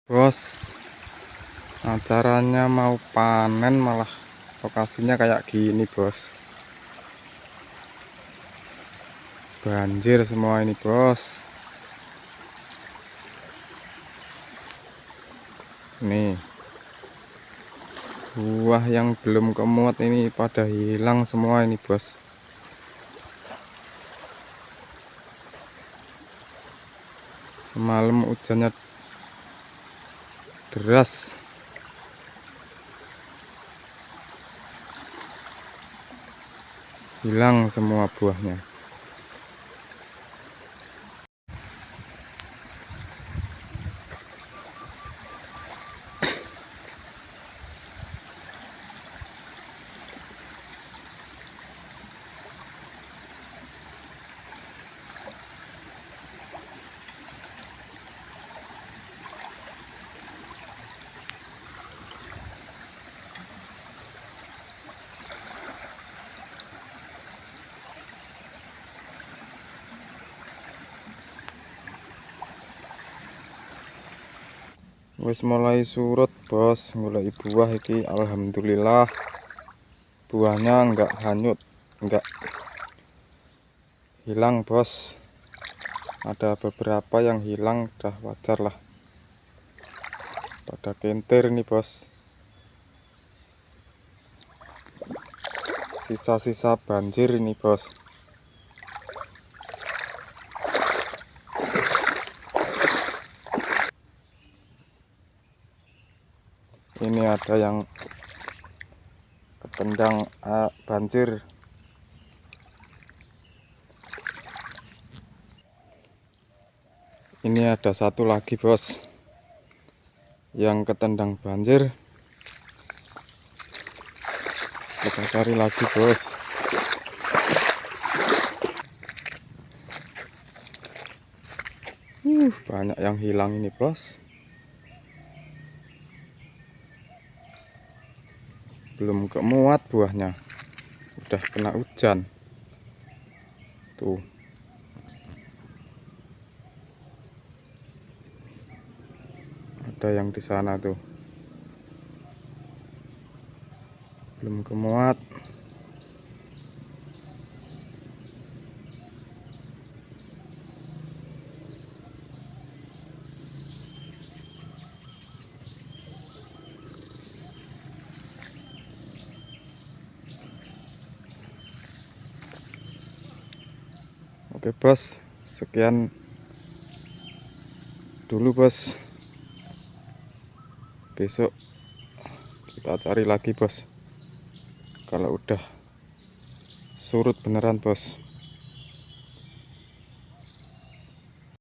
Bos, acaranya mau panen malah lokasinya kayak gini, bos. Banjir semua ini, bos. Nih, buah yang belum kemuat ini pada hilang semua ini, bos. Semalam hujannya deras. Hilang semua buahnya. Wis mulai surut, bos. Golek buah iki, alhamdulillah. Buahnya enggak hanyut, enggak hilang, bos. Ada beberapa yang hilang, udah wajar lah. Pada kentir nih, bos. Sisa-sisa banjir ini, bos. Ini ada yang ketendang banjir. Ini ada satu lagi, bos, yang ketendang banjir. Kita cari lagi, bos. Banyak yang hilang ini, bos. Belum kemuat buahnya, udah kena hujan. Tuh. Ada yang di sana tuh. Belum kemuat. Oke, bos. Sekian dulu, bos. Besok kita cari lagi, bos. Kalau udah surut beneran, bos.